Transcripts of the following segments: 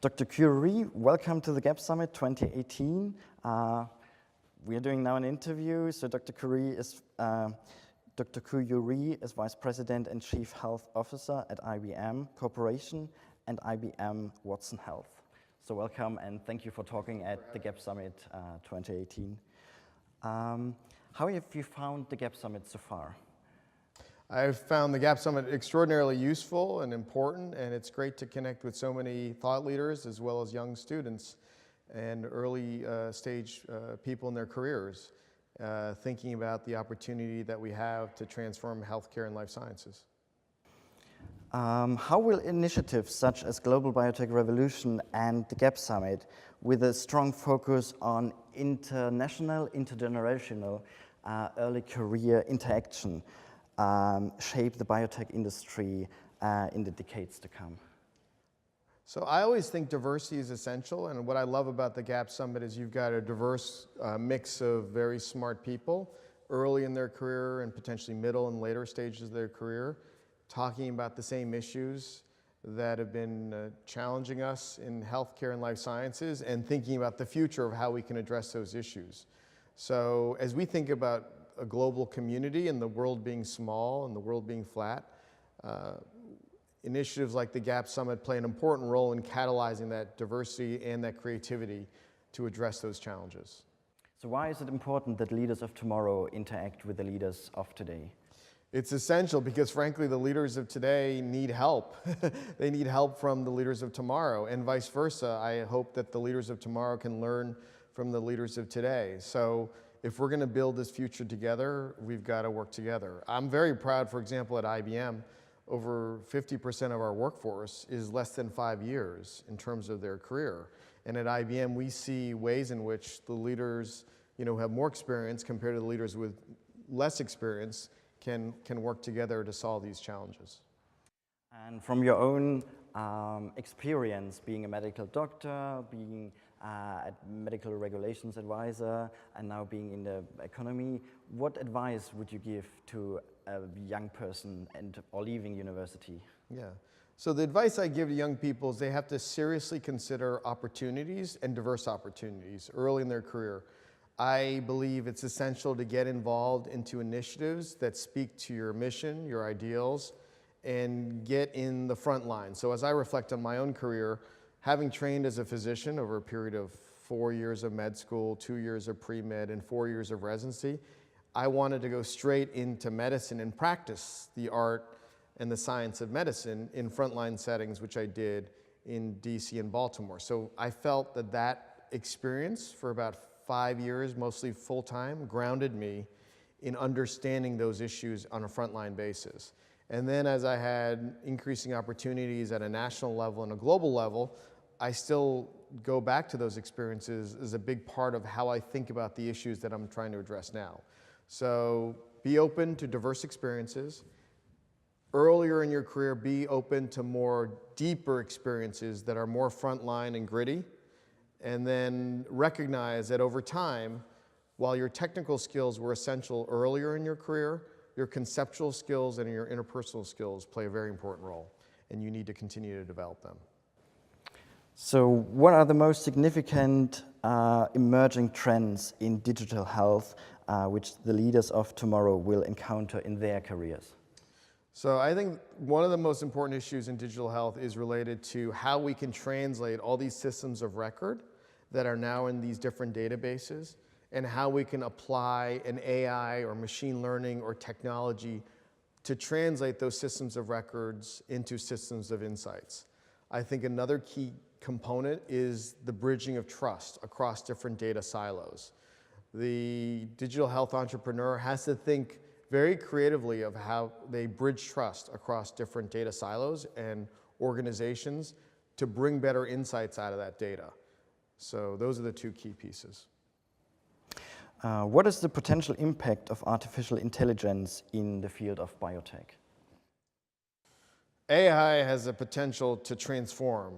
Dr. Kyu Rhee, welcome to the GapSummit 2018. We are doing now an interview. So Dr. Kyu Rhee is Vice President and Chief Health Officer at IBM Corporation and IBM Watson Health. So welcome and thank you for talking at the GapSummit 2018. How have you found the GapSummit so far? I've found the GapSummit extraordinarily useful and important, and it's great to connect with so many thought leaders as well as young students and early stage people in their careers, thinking about the opportunity that we have to transform healthcare and life sciences. How will initiatives such as Global Biotech Revolution and the GapSummit, with a strong focus on international, intergenerational, early career interaction, shape the biotech industry in the decades to come? So I always think diversity is essential, and what I love about the GapSummit is you've got a diverse mix of very smart people early in their career and potentially middle and later stages of their career, talking about the same issues that have been challenging us in healthcare and life sciences and thinking about the future of how we can address those issues. So as we think about a global community and the world being small and the world being flat, initiatives like the GapSummit play an important role in catalyzing that diversity and that creativity to address those challenges. So why is it important that leaders of tomorrow interact with the leaders of today? It's essential because, frankly, the leaders of today need help. They need help from the leaders of tomorrow, and vice versa. I hope that the leaders of tomorrow can learn from the leaders of today. So if we're going to build this future together, we've got to work together. I'm very proud, for example, at IBM, over 50% of our workforce is less than 5 years in terms of their career. And at IBM, we see ways in which the leaders, who have more experience compared to the leaders with less experience can work together to solve these challenges. And from your own experience, being a medical doctor, being a medical regulations advisor, and now being in the economy, what advice would you give to a young person or leaving university? Yeah. So the advice I give to young people is they have to seriously consider opportunities and diverse opportunities early in their career. I believe it's essential to get involved into initiatives that speak to your mission, your ideals, and get in the front line. So as I reflect on my own career, having trained as a physician over a period of 4 years of med school, 2 years of pre-med, and 4 years of residency, I wanted to go straight into medicine and practice the art and the science of medicine in frontline settings, which I did in DC and Baltimore. So I felt that that experience for about 5 years, mostly full-time, grounded me in understanding those issues on a frontline basis. And then as I had increasing opportunities at a national level and a global level, I still go back to those experiences as a big part of how I think about the issues that I'm trying to address now. So be open to diverse experiences. Earlier in your career, be open to more deeper experiences that are more frontline and gritty. And then recognize that over time, while your technical skills were essential earlier in your career, your conceptual skills and your interpersonal skills play a very important role, and you need to continue to develop them. So what are the most significant emerging trends in digital health which the leaders of tomorrow will encounter in their careers? So I think one of the most important issues in digital health is related to how we can translate all these systems of record that are now in these different databases, and how we can apply an AI or machine learning or technology to translate those systems of records into systems of insights. I think another key component is the bridging of trust across different data silos. The digital health entrepreneur has to think very creatively of how they bridge trust across different data silos and organizations to bring better insights out of that data. So those are the two key pieces. What is the potential impact of artificial intelligence in the field of biotech? AI has the potential to transform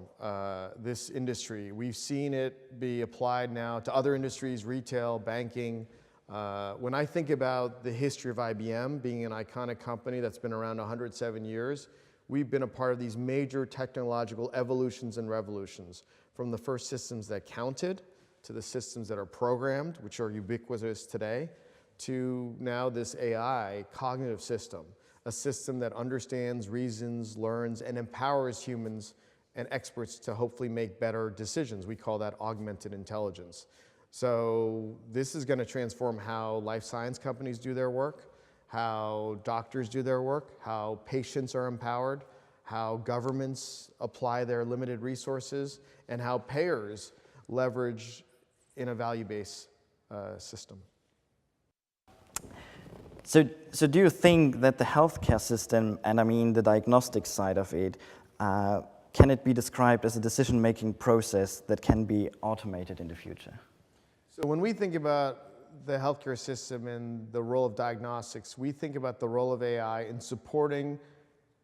this industry. We've seen it be applied now to other industries, retail, banking. When I think about the history of IBM being an iconic company that's been around 107 years, we've been a part of these major technological evolutions and revolutions, from the first systems that counted, to the systems that are programmed, which are ubiquitous today, to now this AI cognitive system, a system that understands, reasons, learns, and empowers humans and experts to hopefully make better decisions. We call that augmented intelligence. So this is going to transform how life science companies do their work, how doctors do their work, how patients are empowered, how governments apply their limited resources, and how payers leverage in a value-based system. So do you think that the healthcare system, and I mean the diagnostic side of it, can it be described as a decision-making process that can be automated in the future? So when we think about the healthcare system and the role of diagnostics, we think about the role of AI in supporting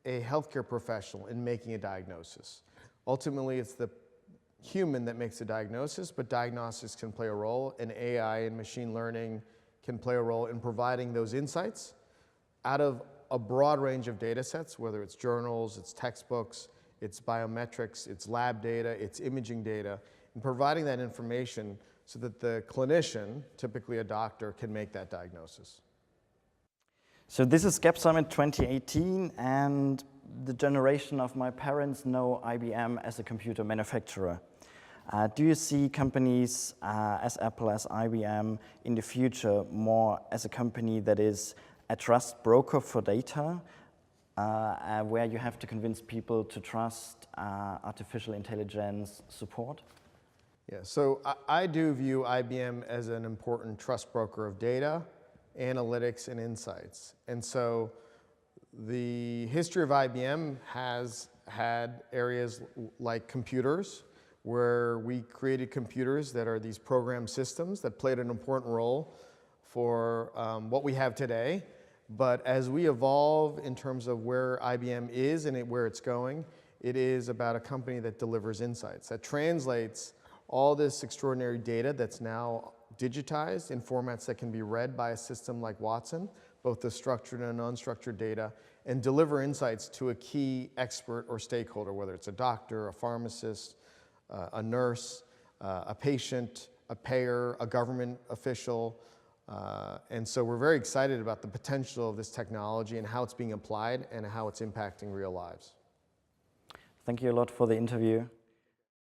a healthcare professional in making a diagnosis. Ultimately, it's the human that makes a diagnosis, but diagnostics can play a role, and AI and machine learning can play a role in providing those insights out of a broad range of data sets, whether it's journals, it's textbooks, it's biometrics, it's lab data, it's imaging data, and providing that information so that the clinician, typically a doctor, can make that diagnosis. So this is GapSummit 2018, and the generation of my parents know IBM as a computer manufacturer. Do you see companies as Apple, as IBM in the future more as a company that is a trust broker for data, where you have to convince people to trust artificial intelligence support? Yeah, so I do view IBM as an important trust broker of data, analytics, and insights. And so the history of IBM has had areas like computers, where we created computers that are these program systems that played an important role for what we have today. But as we evolve in terms of where IBM is and where it's going, it is about a company that delivers insights, that translates all this extraordinary data that's now digitized in formats that can be read by a system like Watson, both the structured and unstructured data, and deliver insights to a key expert or stakeholder, whether it's a doctor, a pharmacist, a nurse, a patient, a payer, a government official. And so we're very excited about the potential of this technology and how it's being applied and how it's impacting real lives. Thank you a lot for the interview.